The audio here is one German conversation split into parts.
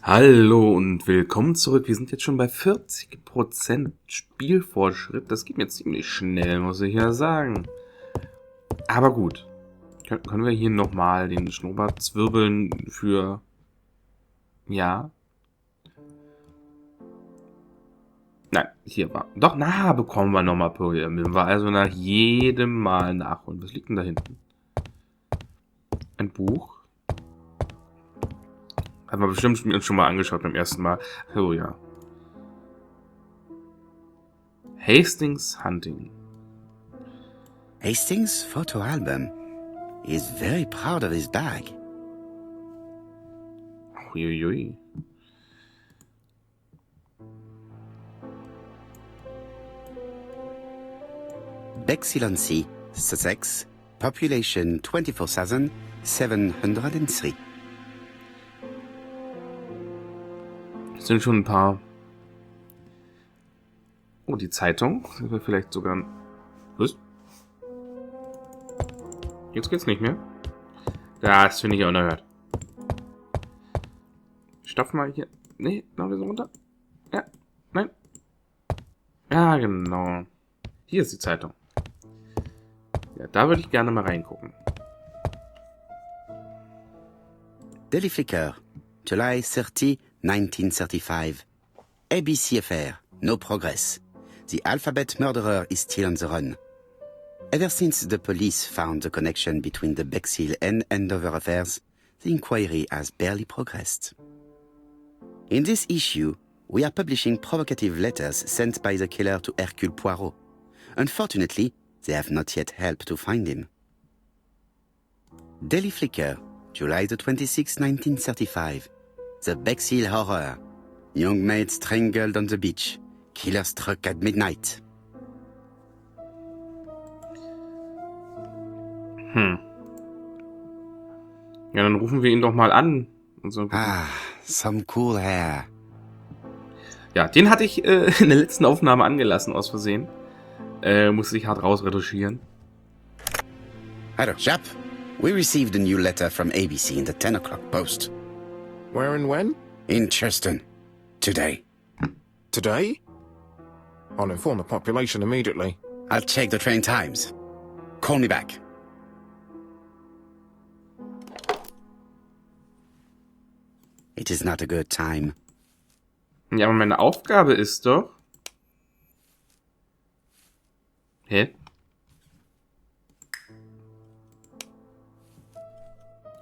Hallo und willkommen zurück. Wir sind jetzt schon bei 40% Spielfortschritt. Das geht mir ziemlich schnell, muss ich ja sagen. Aber gut. Können wir hier nochmal den Schnurrbart zwirbeln für... Ja. Nein, hier war... Doch, bekommen wir nochmal Programm. War also nach jedem Mal nachholen. Was liegt denn da hinten? Ein Buch. Haben wir bestimmt uns schon mal angeschaut beim ersten Mal. Oh ja. Hastings Hunting. Hastings' photo album. He is very proud of his bag. Uiuiui. Bexillancy, Sussex, population 24,703. Es sind schon ein paar. Oh, die Zeitung. Sind wir vielleicht sogar. Was? Jetzt geht's nicht mehr. Das finde ich unerhört. Stopf mal hier. Nee, noch ein bisschen runter. Ja, nein. Ja, genau. Hier ist die Zeitung. Ja, da würde ich gerne mal reingucken. Daily Flicker, July 30, 1935. A.B.C affair, no progress. The alphabet murderer is still on the run. Ever since the police found the connection between the Bexil and Andover affairs, the inquiry has barely progressed. In this issue, we are publishing provocative letters sent by the killer to Hercule Poirot. Unfortunately, they have not yet helped to find him. Daily Flicker, July the 26th, 1935. The Bexil Horror. Young maid strangled on the beach. Killer struck at midnight. Ja, dann rufen wir ihn doch mal an. Und so. Some cool hair. Ja, den hatte ich in der letzten Aufnahme angelassen, aus Versehen. Musste ich hart rausretuschieren. Hello, chap. We received a new letter from A.B.C. in the 10 o'clock post. Where and when? In Cheston. Today. Today? I'll inform the population immediately. I'll check the train times. Call me back. It is not a good time. Ja, aber meine Aufgabe ist doch... Hä?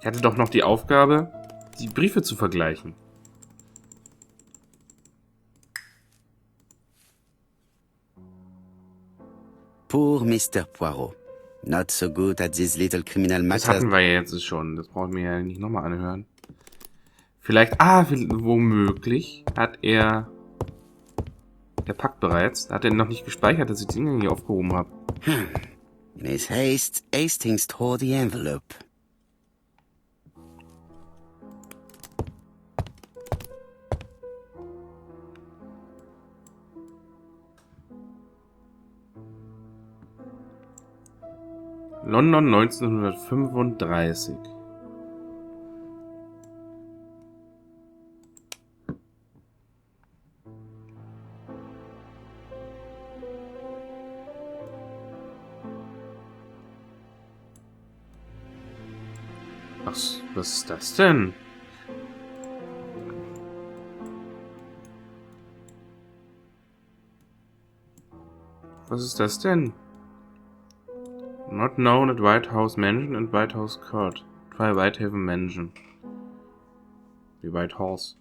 Ich hatte doch noch die Aufgabe, die Briefe zu vergleichen. Poor Mr. Poirot. Not so good at these little criminal matters. Das hatten wir ja jetzt schon. Das brauchen wir ja nicht nochmal anhören. Vielleicht, womöglich hat er... Der packt bereits. Hat er noch nicht gespeichert, dass ich die Dinge hier aufgehoben habe. In his haste, Hastings tore the envelope. London 1935. Was ist das denn? Was ist das denn? Not known at White House Mansion and White House Court. Try Whitehaven Mansion. Wie White House.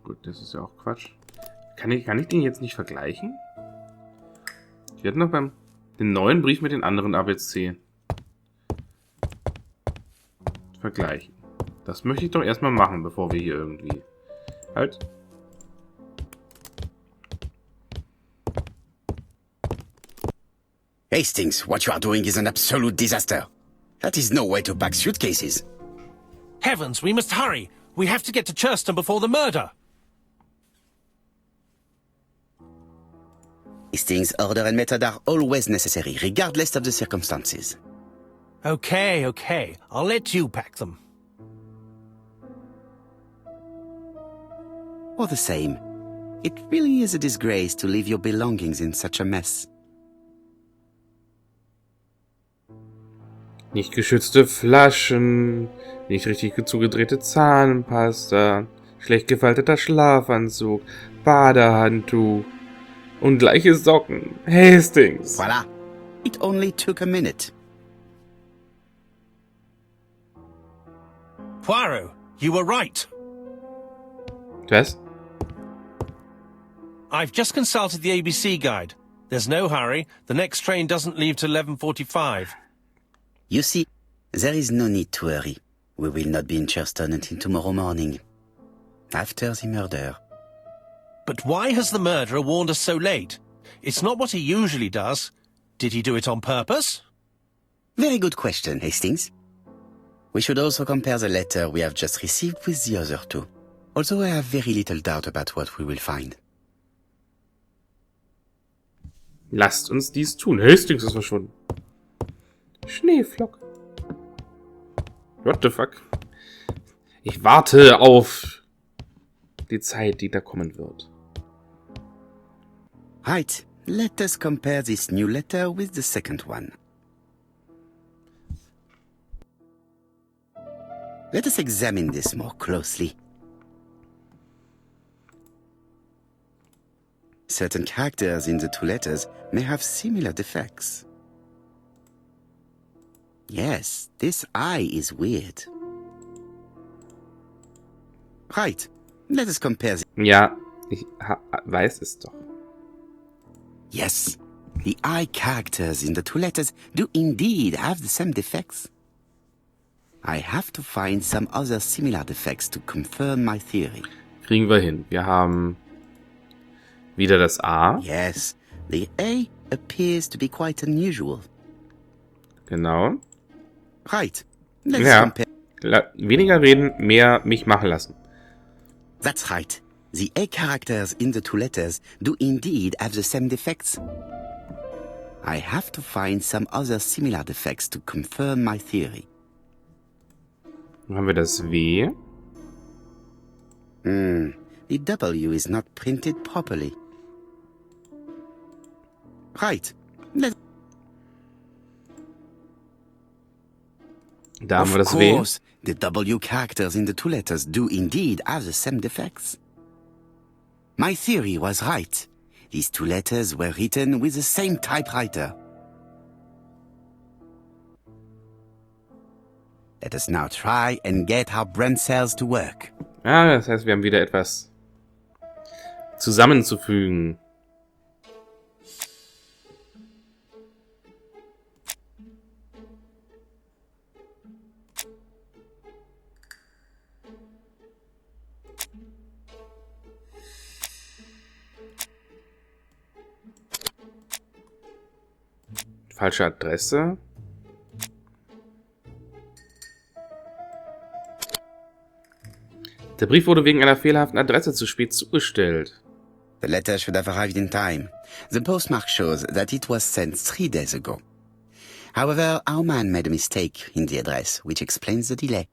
Gut, das ist ja auch Quatsch. Kann ich den jetzt nicht vergleichen? Ich werde noch den neuen Brief mit den anderen ABC vergleichen. Das möchte ich doch erstmal machen, bevor wir hier irgendwie... Halt. Hastings, what you are doing is an absolute disaster. That is no way to pack suitcases. Heavens, we must hurry. We have to get to Churston before the murder. Hastings' order and method are always necessary, regardless of the circumstances. Okay. I'll let you pack them. All the same, it really is a disgrace to leave your belongings in such a mess. Nicht geschützte Flaschen, nicht richtig zugedrehte Zahnpasta, schlecht gefalteter Schlafanzug, Badehandtuch und gleiche Socken. Hastings! Voilà. It only took a minute. Poirot, you were right. Was? I've just consulted the A.B.C. guide. There's no hurry. The next train doesn't leave till 11:45. You see, there is no need to hurry. We will not be in Charleston until tomorrow morning. After the murder. But why has the murderer warned us so late? It's not what he usually does. Did he do it on purpose? Very good question, Hastings. We should also compare the letter we have just received with the other two. Although I have very little doubt about what we will find. Lasst uns dies tun. Hastings ist verschwunden. Schneeflock. What the fuck? Ich warte auf die Zeit, die da kommen wird. Right, let us compare this new letter with the second one. Let us examine this more closely. Certain characters in the two letters may have similar defects. Yes, this I is weird. Right, let us compare the... Ja, ich weiß es doch. Yes, the I characters in the two letters do indeed have the same defects. I have to find some other similar defects to confirm my theory. Kriegen wir hin. Wir haben wieder das A. Yes, the A appears to be quite unusual. Genau. Right, let's Ja. compare... Weniger reden, mehr mich machen lassen. That's right. The A characters in the two letters do indeed have the same defects. I have to find some other similar defects to confirm my theory. Dann haben wir das W. The W is not printed properly. Right. Da haben wir das Of W. course, the W characters in the two letters do indeed have the same defects. My theory was right. These two letters were written with the same typewriter. Let us now try and get our brain cells to work. Ja, das heißt, wir haben wieder etwas zusammenzufügen. Falsche Adresse. Der Brief wurde wegen einer fehlerhaften Adresse zu spät zugestellt. The letter should have arrived in time. The postmark shows that it was sent 3 days ago. However, our man made a mistake in the address, which explains the delay.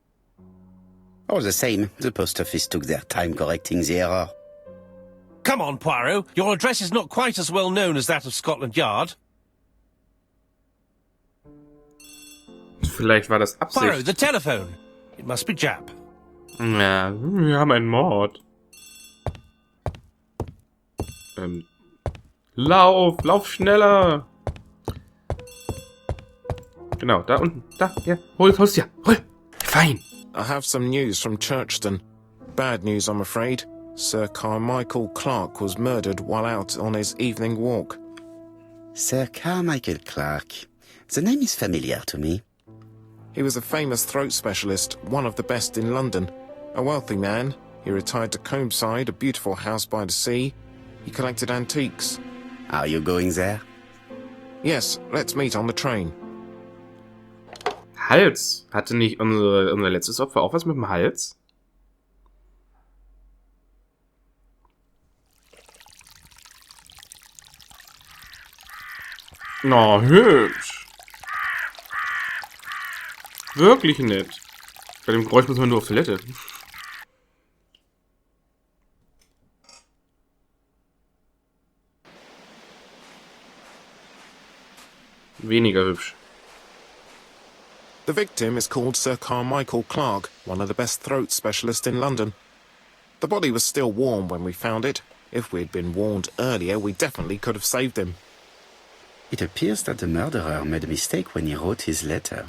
All the same, the post office took their time correcting the error. Come on, Poirot. Your address is not quite as well known as that of Scotland Yard. Vielleicht war das Poirot, the Absicht. telephone. It must be Jap. Ja, wir haben einen Mord. Lauf schneller. Genau, da unten. Da, ja. Hol's dir. Hol. Fein. I have some news from Churchton. Bad news, I'm afraid. Sir Carmichael Clark was murdered while out on his evening walk. Sir Carmichael Clark. The name is familiar to me. He was a famous throat specialist, one of the best in London. A wealthy man, he retired to Combside, a beautiful house by the sea. He collected antiques. Are you going there? Yes, let's meet on the train. Hals. Hatte nicht unser letztes Opfer auch was mit dem Hals? Oh, hübsch. Wirklich nett. Bei dem Geräusch muss man nur auf Toilette. Weniger hübsch. The victim is called Sir Carmichael Clark, one of the best throat specialists in London. The body was still warm when we found it. If we'd been warned earlier, we definitely could have saved him. It appears that the murderer made a mistake when he wrote his letter.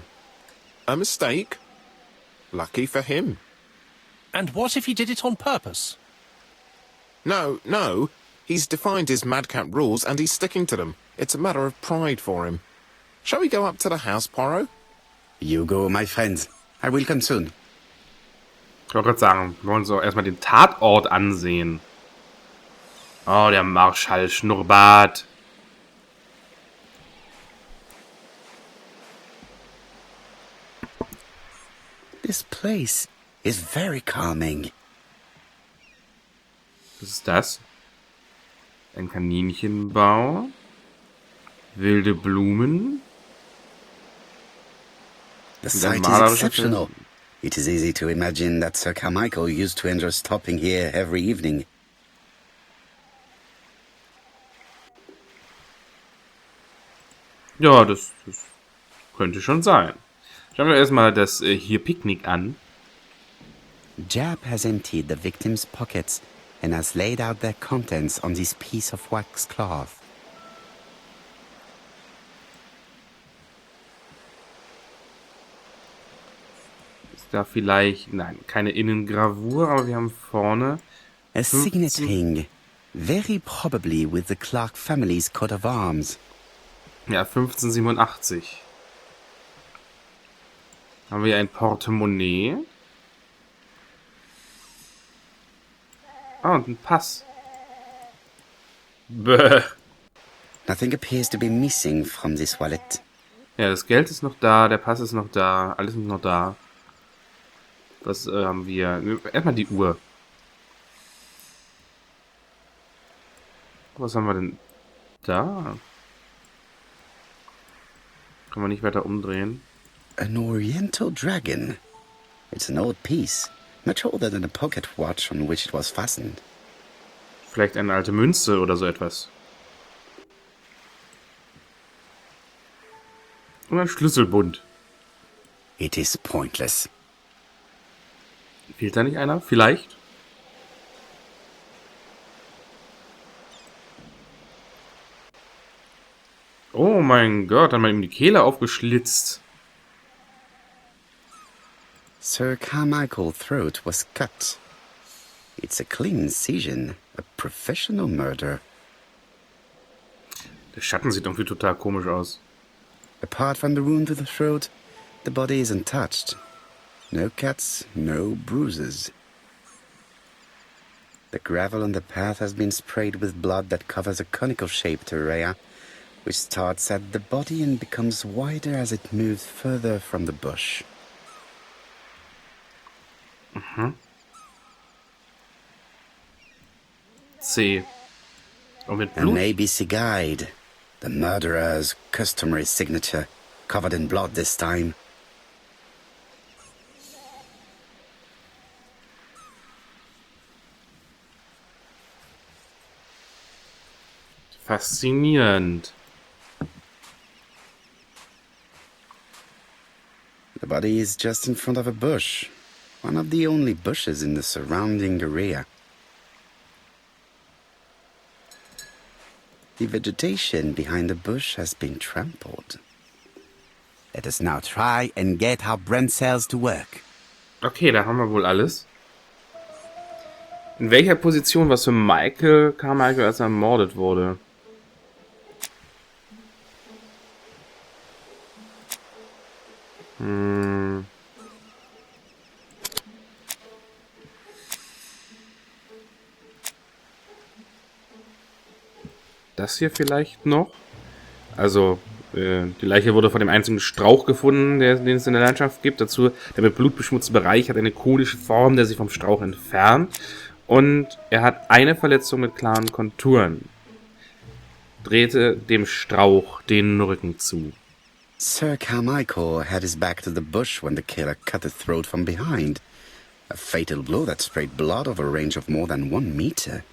A mistake? Lucky for him. And what if he did it on purpose? No. He's defined his madcap rules and he's sticking to them. It's a matter of pride for him. Shall we go up to the house, Poirot? You go, my friends. I will come soon. Ich wollte gerade sagen, wir wollen uns auch erstmal den Tatort ansehen. Oh, der Marschall Schnurrbart. This place is very calming. Was ist das? Ein Kaninchenbau. Wilde Blumen. The site is exceptional. It is easy to imagine that Sir Carmichael used to enjoy stopping here every evening. Ja, das könnte schon sein. Schauen wir erstmal das hier Picknick an. Jab has emptied the victim's pockets and has laid out their contents on this piece of wax cloth. Ist da vielleicht... Nein, keine Innengravur, aber wir haben vorne... A signet ring, very probably with the Clark family's coat of arms. Ja, 1587. Haben wir ein Portemonnaie. Ah, und ein Pass. Bäh. Nothing appears to be missing from this wallet. Ja, das Geld ist noch da, der Pass ist noch da, alles ist noch da. Was haben wir? Erstmal die Uhr. Was haben wir denn da? Kann man nicht weiter umdrehen. An Oriental dragon. It's an old piece, much older than the pocket watch on which it was fastened. Vielleicht eine alte Münze oder so etwas. Und ein Schlüsselbund. It is pointless. Fehlt da nicht einer? Vielleicht? Oh mein Gott, hat man ihm die Kehle aufgeschlitzt. Sir Carmichael's throat was cut. It's a clean incision, a professional murder. Der Schatten sieht irgendwie total komisch aus. Apart from the wound to the throat, the body is untouched. No cuts, no bruises. The gravel on the path has been sprayed with blood that covers a conical-shaped area, which starts at the body and becomes wider as it moves further from the bush. C. Und mit An Blut? A.B.C. guide. The murderer's customary signature, covered in blood this time. Faszinierend. The body is just in front of a bush, one of the only bushes in the surrounding area. The vegetation behind the bush has been trampled. Let us now try and get our brain cells to work. Okay, da haben wir wohl alles. In welcher Position was für Michael Carmichael, als er ermordet wurde? Das hier vielleicht noch? Also, die Leiche wurde von dem einzigen Strauch gefunden, den es in der Landschaft gibt. Dazu, der mit Blut beschmutzte Bereich hat eine konische Form, der sich vom Strauch entfernt. Und er hat eine Verletzung mit klaren Konturen. drehte dem Strauch den Rücken zu. Sir Carmichael had his back to the bush when the killer cut the throat from behind. A fatal blow that sprayed blood over a range of more than 1 meter.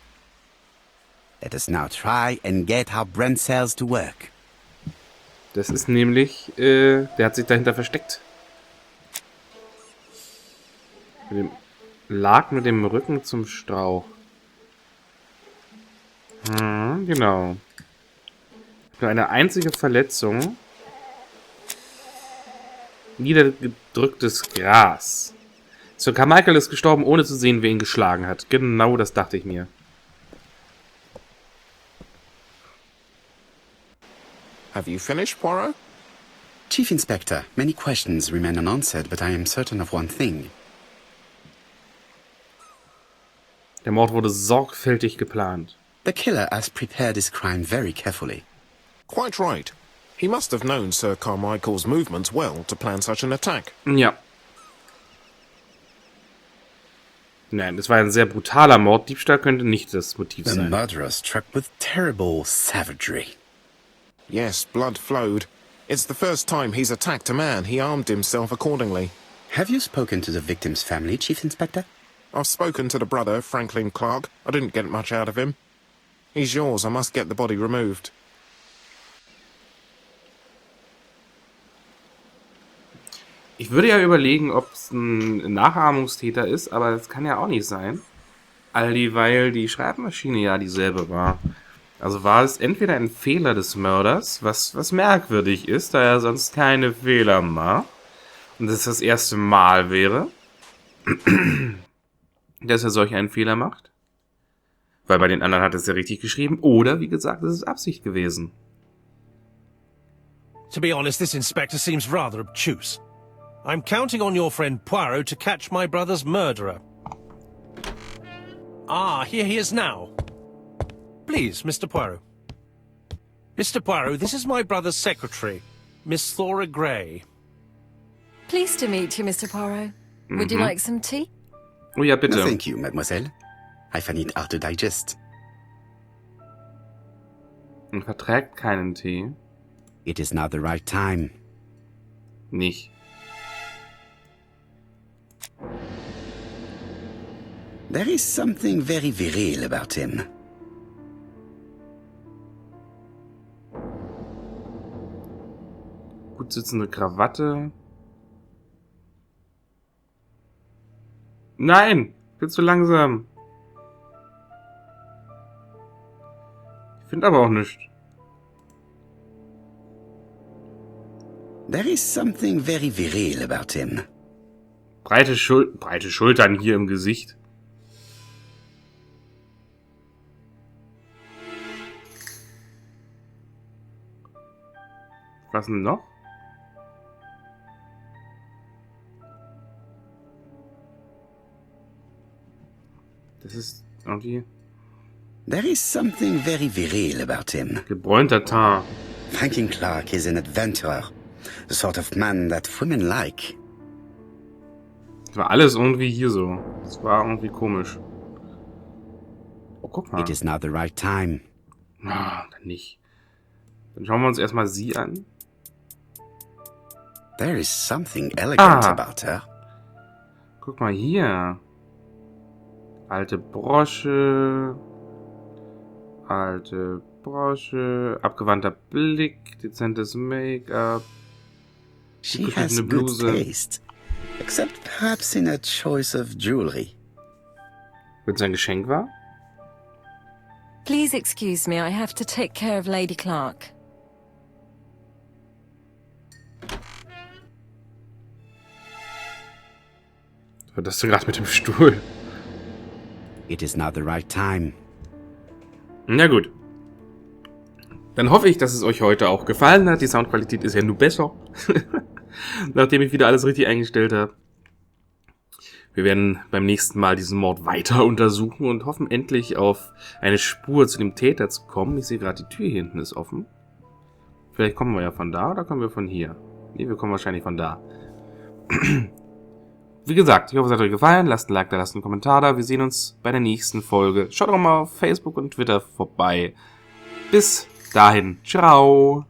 Let us now try and get our brain cells to work. Das ist nämlich, der hat sich dahinter versteckt. Lag mit dem Rücken zum Strauch. Genau. Nur eine einzige Verletzung. Niedergedrücktes Gras. Sir Carmichael ist gestorben, ohne zu sehen, wer ihn geschlagen hat. Genau das dachte ich mir. Have you finished, Poirot? Chief Inspector, many questions remain unanswered, but I am certain of one thing. Der Mord wurde sorgfältig geplant. The killer has prepared his crime very carefully. Quite right. He must have known Sir Carmichael's movements well to plan such an attack. Ja. Nein, das war ein sehr brutaler Mord. Diebstahl könnte nicht das Motiv The sein. murderer struck with terrible savagery. Yes, blood flowed. It's the first time he's attacked a man. He armed himself accordingly. Have you spoken to the victim's family, Chief Inspector? I've spoken to the brother, Franklin Clark. I didn't get much out of him. He's yours. I must get the body removed. Ich würde ja überlegen, ob es ein Nachahmungstäter ist, aber das kann ja auch nicht sein. Weil die Schreibmaschine ja dieselbe war. Also war es entweder ein Fehler des Mörders, was merkwürdig ist, da er sonst keine Fehler macht. Und das erste Mal wäre, dass er solch einen Fehler macht. Weil bei den anderen hat es ja richtig geschrieben. Oder, wie gesagt, es ist Absicht gewesen. To be honest, this inspector seems rather obtuse. I'm counting on your friend Poirot to catch my brother's murderer. Ah, here he is now. Please, Mr. Poirot. Mr. Poirot, this is my brother's secretary, Miss Thora Gray. Pleased to meet you, Mr. Poirot. Would you like some tea? Oh ja, bitte. No, thank you, mademoiselle. I find it hard to digest. Und verträgt keinen Tee. It is not the right time. Nicht. There is something very viril about him. Gut sitzende Krawatte. Nein! Ich bin zu langsam. Ich finde aber auch nichts. There is something very viril about him. Breite Schultern hier im Gesicht. Was denn noch? Das ist irgendwie There is something very viril about him. gebräunter Teint. Franklin Clark is an adventurer, the sort of man that women like. Das war alles irgendwie hier so. Das war irgendwie komisch. Oh, guck mal. It is not the right time. Ah, dann nicht. Dann schauen wir uns erstmal sie an. There is something elegant Ah. about her. Guck mal hier. Alte Brosche. Alte Brosche. Abgewandter Blick. Dezentes Make-up. She Geschnittene has good Bluse. taste, except perhaps in her choice of jewelry. Wenn es ein Geschenk war? Please excuse me, I have to take care of Lady Clark. Was war das denn gerade mit dem Stuhl? It is not the right time. Na gut. Dann hoffe ich, dass es euch heute auch gefallen hat. Die Soundqualität ist ja nur besser. Nachdem ich wieder alles richtig eingestellt habe. Wir werden beim nächsten Mal diesen Mord weiter untersuchen und hoffen endlich auf eine Spur zu dem Täter zu kommen. Ich sehe gerade, die Tür hier hinten ist offen. Vielleicht kommen wir ja von da oder kommen wir von hier? Nee, wir kommen wahrscheinlich von da. Wie gesagt, ich hoffe, es hat euch gefallen. Lasst ein Like da, lasst einen Kommentar da. Wir sehen uns bei der nächsten Folge. Schaut auch mal auf Facebook und Twitter vorbei. Bis dahin, ciao.